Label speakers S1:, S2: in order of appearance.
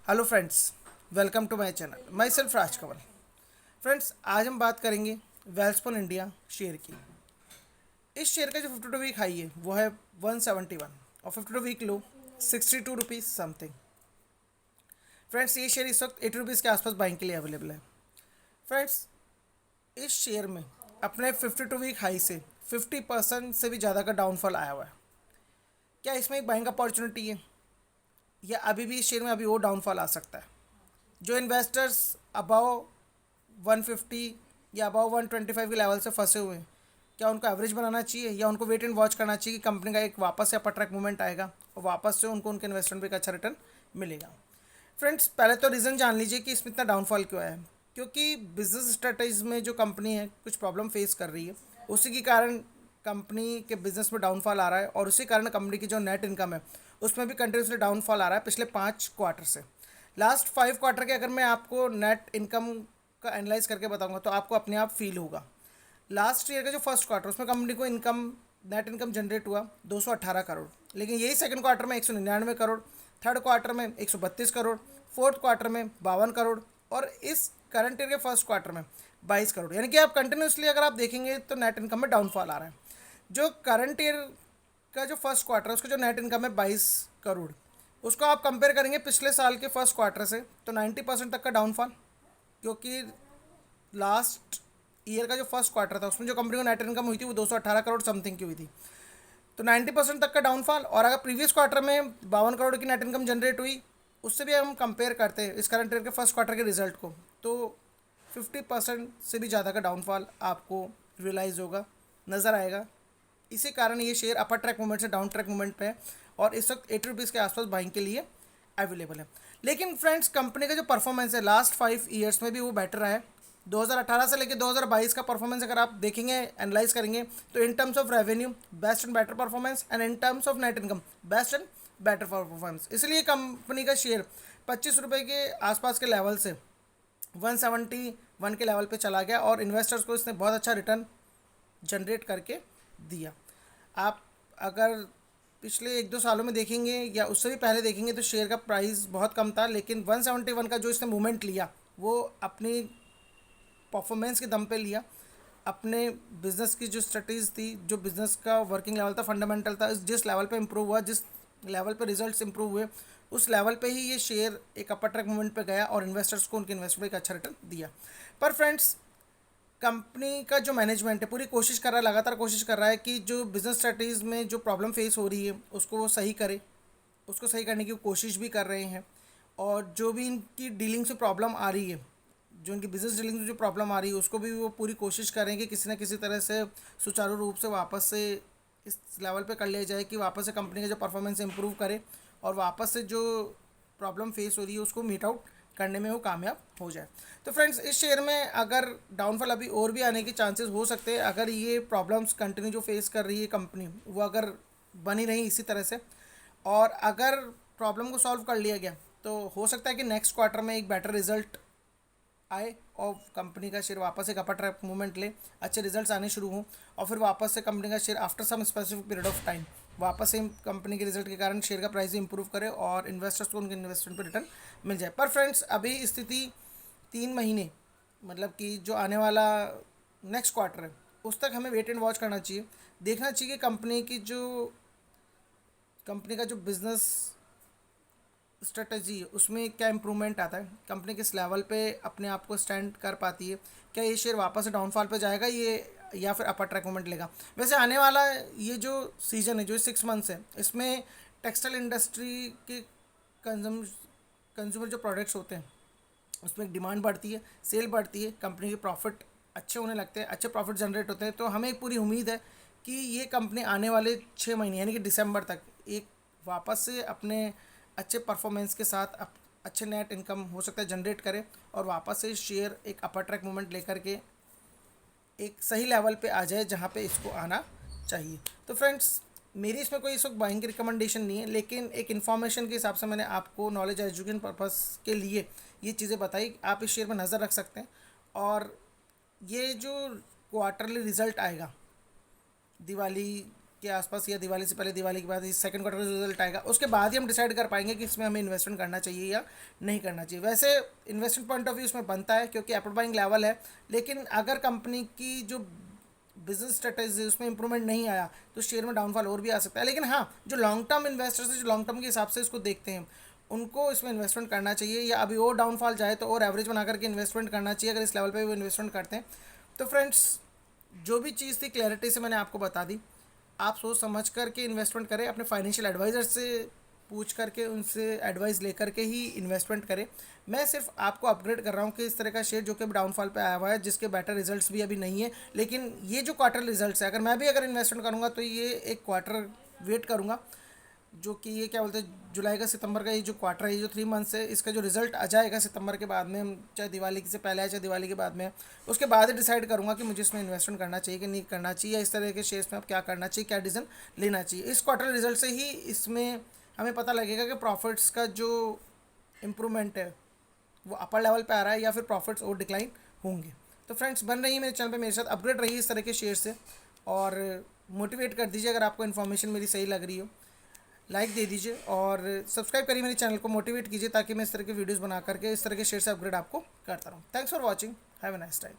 S1: Hello friends, welcome to my channel. Myself Raj Kanwal. Friends, आज हम बात करेंगे वेल्सपन इंडिया शेयर की। इस शेयर का जो 52 वीक हाई है वो है 171 और 52 week low 62 rupees something. Friends, ये शेयर इस वक्त 80 रुपीज़ के आसपास बाइंग के लिए अवेलेबल है। फ्रेंड्स, इस शेयर में अपने 52 वीक हाई से 50% से भी ज़्यादा का डाउनफॉल आया हुआ है। क्या इसमें एक बाइंग अपॉर्चुनिटी है या अभी भी इस शेयर में अभी और डाउनफॉल आ सकता है? जो इन्वेस्टर्स अबाव 150 या अबाव 125 के लेवल से फंसे हुए हैं, क्या उनको एवरेज बनाना चाहिए या उनको वेट एंड वॉच करना चाहिए कि कंपनी का एक वापस से अपर ट्रैक मूवमेंट आएगा और वापस से उनको उनके इन्वेस्टमेंट पे एक अच्छा रिटर्न मिलेगा? फ्रेंड्स, पहले तो रीज़न जान लीजिए कि इसमें इतना डाउनफॉल क्यों है। क्योंकि बिजनेस स्ट्रेटजीज में जो कंपनी है कुछ प्रॉब्लम फेस कर रही है, उसी के कारण कंपनी के बिजनेस में डाउनफॉल आ रहा है और उसी कारण कंपनी की जो नेट इनकम है उसमें भी कंटिन्यूसली डाउनफॉल आ रहा है पिछले 5 क्वार्टर से। लास्ट 5 क्वार्टर के अगर मैं आपको नेट इनकम का एनालाइज करके बताऊंगा तो आपको अपने आप फील होगा। लास्ट ईयर का जो फर्स्ट क्वार्टर उसमें कंपनी को इनकम नेट इनकम जनरेट हुआ 218 करोड़, लेकिन यही सेकंड क्वार्टर में 199 करोड़, थर्ड क्वार्टर में 132 करोड़, फोर्थ क्वार्टर में 52 करोड़ और इस करंट ईयर के फर्स्ट क्वार्टर में 22 करोड़। यानी कि आप कंटिन्यूसली अगर आप देखेंगे तो नेट इनकम में डाउनफॉल आ रहा है। जो करंट ईयर का जो फर्स्ट क्वार्टर है उसका जो नेट इनकम है 22 करोड़, उसको आप कंपेयर करेंगे पिछले साल के फर्स्ट क्वार्टर से तो 90% तक का डाउनफॉल। क्योंकि लास्ट ईयर का जो फर्स्ट क्वार्टर था उसमें जो कंपनी को नेट इनकम हुई थी वो 218 करोड़ समथिंग की हुई थी, तो 90% तक का डाउनफॉल। और अगर प्रीवियस क्वार्टर में 52 करोड़ की नेट इनकम जनरेट हुई, उससे भी हम कंपेयर करते हैं इस करंट ईयर के फर्स्ट क्वार्टर के रिजल्ट को, तो 50% से भी ज़्यादा का डाउनफॉल आपको रियलाइज़ होगा, नज़र आएगा। इसी कारण ये शेयर अपर ट्रैक मूवमेंट से डाउन ट्रैक मूवमेंट पे है और इस वक्त 80 रुपीज़ के आसपास बाइंग के लिए अवेलेबल है। लेकिन फ्रेंड्स, कंपनी का जो परफॉर्मेंस है लास्ट 5 ईयर्स में भी वो बेटर रहा है। 2018 से लेकर 2022 का परफॉर्मेंस अगर आप देखेंगे, एनालाइज करेंगे, तो in terms of revenue best and better performance and in terms of net income best and better performance. इसलिए कंपनी का शेयर 25 रुपये के आसपास के लेवल से 171 के लेवल पे चला गया और इन्वेस्टर्स को इसने बहुत अच्छा रिटर्न जनरेट करके दिया। आप अगर पिछले 1-2 सालों में देखेंगे या उससे भी पहले देखेंगे तो शेयर का प्राइस बहुत कम था, लेकिन 171 का जो इसने मूवमेंट लिया वो अपनी परफॉर्मेंस के दम पे लिया। अपने बिजनेस की जो स्ट्रेटजीज थी, जो बिजनेस का वर्किंग लेवल था, फंडामेंटल था, जिस लेवल पे इम्प्रूव हुआ, जिस लेवल पे रिजल्ट्स इम्प्रूव हुए, उस लेवल पे ही ये शेयर एक अपर ट्रैक मूवमेंट पे गया और इन्वेस्टर्स को उनके इन्वेस्टमेंट एक अच्छा रिटर्न दिया। पर फ्रेंड्स, कंपनी का जो मैनेजमेंट है पूरी कोशिश कर रहा है, लगातार कोशिश कर रहा है कि जो बिज़नेस स्ट्रेटजीज में जो प्रॉब्लम फेस हो रही है उसको वो सही करे, उसको सही करने की कोशिश भी कर रहे हैं। और जो भी इनकी डीलिंग से प्रॉब्लम आ रही है, जो इनकी बिज़नेस डीलिंग में जो प्रॉब्लम आ रही है उसको भी वो पूरी कोशिश करेंगे किसी न किसी तरह से सुचारू रूप से वापस से इस लेवल पे कर लिया जाए कि वापस से कंपनी का जो परफॉर्मेंस इम्प्रूव करे और वापस से जो प्रॉब्लम फेस हो रही है उसको मीट आउट करने में वो कामयाब हो जाए। तो फ्रेंड्स, इस शेयर में अगर डाउनफॉल अभी और भी आने के चांसेस हो सकते हैं अगर ये प्रॉब्लम्स कंटिन्यू जो फेस कर रही है कंपनी वो अगर बनी रही इसी तरह से, और अगर प्रॉब्लम को सॉल्व कर लिया गया तो हो सकता है कि नेक्स्ट क्वार्टर में एक बेटर रिजल्ट आए और कंपनी का शेयर वापस एक अपर ट्रैक मूवमेंट ले, अच्छे रिजल्ट्स आने शुरू हों और फिर वापस से कंपनी का share after some specific period of time वापस से कंपनी के रिजल्ट के कारण शेयर का प्राइस इंप्रूव करे और इन्वेस्टर्स को उनके इन्वेस्टमेंट पर रिटर्न मिल जाए। पर फ्रेंड्स, अभी स्थिति 3 महीने मतलब कि जो आने वाला नेक्स्ट क्वार्टर है उस तक हमें वेट एंड वॉच करना चाहिए, देखना चाहिए कि कंपनी का जो बिज़नेस स्ट्रेटजी उसमें क्या इंप्रूवमेंट आता है, कंपनी किस लेवल पे अपने आप को स्टैंड कर पाती है, क्या ये शेयर वापस से डाउनफॉल पे जाएगा ये या फिर अपर ट्रैक मूवमेंट लेगा। वैसे आने वाला ये जो सीज़न है, जो 6 मंथ्स है, इसमें टेक्सटाइल इंडस्ट्री के कंज्यूम कंज्यूमर जो प्रोडक्ट्स होते हैं उसमें डिमांड बढ़ती है, सेल बढ़ती है, कंपनी के प्रॉफिट अच्छे होने लगते हैं, अच्छे प्रॉफिट जनरेट होते हैं। तो हमें एक पूरी उम्मीद है कि ये कंपनी आने वाले 6 महीने यानी कि दिसंबर तक एक वापस से अपने अच्छे परफॉर्मेंस के साथ अच्छे नेट इनकम हो सकता है जनरेट करे और वापस से शेयर एक अपर ट्रैक मूवमेंट लेकर के एक सही लेवल पे आ जाए जहाँ पे इसको आना चाहिए। तो फ्रेंड्स, मेरी इसमें कोई इस वक्त बाइंग की रिकमेंडेशन नहीं है, लेकिन एक इन्फॉर्मेशन के हिसाब से मैंने आपको नॉलेज एजुकेशन पर्पस के लिए ये चीज़ें बताई। आप इस शेयर में नज़र रख सकते हैं और ये जो क्वार्टरली रिजल्ट आएगा दिवाली के आसपास या दिवाली से पहले, दिवाली के बाद, सेकंड क्वार्टर का रिजल्ट आएगा, उसके बाद ही हम डिसाइड कर पाएंगे कि इसमें हमें इन्वेस्टमेंट करना चाहिए या नहीं करना चाहिए। वैसे इन्वेस्टमेंट पॉइंट ऑफ व्यू इसमें बनता है क्योंकि एप्पल बाइंग लेवल है, लेकिन अगर कंपनी की जो बिजनेस स्ट्रेटेजी उसमें इंप्रूवमेंट नहीं आया तो शेयर में डाउनफॉल और भी आ सकता है। लेकिन हाँ, जो लॉन्ग टर्म इन्वेस्टर्स हैं, जो लॉन्ग टर्म के हिसाब से इसको देखते हैं, उनको इसमें इन्वेस्टमेंट करना चाहिए, या अभी और डाउनफॉल जाए तो और एवरेज बना करके इन्वेस्टमेंट करना चाहिए अगर इस लेवल पे वो इन्वेस्टमेंट करते हैं। तो फ्रेंड्स, जो भी चीज़ थी क्लैरिटी से मैंने आपको बता दी। आप सोच समझ करके इन्वेस्टमेंट करें, अपने फाइनेंशियल एडवाइज़र से पूछ करके, उनसे एडवाइस लेकर के ही इन्वेस्टमेंट करें। मैं सिर्फ आपको अपग्रेड कर रहा हूँ कि इस तरह का शेयर जो कि अभी डाउनफॉल पे आया हुआ है, जिसके बेटर रिजल्ट्स भी अभी नहीं है, लेकिन ये जो क्वार्टर रिजल्ट्स है, अगर मैं भी अगर इन्वेस्टमेंट करूँगा तो ये एक क्वार्टर वेट करूँगा, जो कि ये क्या बोलते हैं, जुलाई का सितंबर का ये जो क्वार्टर है, ये जो 3 मंथ्स है, इसका जो रिजल्ट आ जाएगा सितंबर के बाद में, चाहे दिवाली से पहले है चाहे दिवाली के बाद में, उसके बाद ही डिसाइड करूँगा कि मुझे इसमें इन्वेस्टमेंट करना चाहिए कि नहीं करना चाहिए, या इस तरह के शेयर्स में अब क्या करना चाहिए, क्या डिसीजन लेना चाहिए। इस क्वार्टर रिजल्ट से ही इसमें हमें पता लगेगा कि प्रॉफिट्स का जो इम्प्रूवमेंट है वो अपर लेवल पे आ रहा है या फिर प्रॉफिट्स और डिक्लाइन होंगे। तो फ्रेंड्स, बन रही है मेरे चैनल पे मेरे साथ, अपग्रेड रही है इस तरह के शेयर से, और मोटिवेट कर दीजिए अगर आपको इन्फॉर्मेशन मेरी सही लग रही हो। लाइक दे दीजिए और सब्सक्राइब करिए मेरे चैनल को, मोटिवेट कीजिए ताकि मैं इस तरह के वीडियोस बना करके इस तरह के शेयर से अपग्रेड आपको करता रहूँ। Thanks for watching, have a nice time.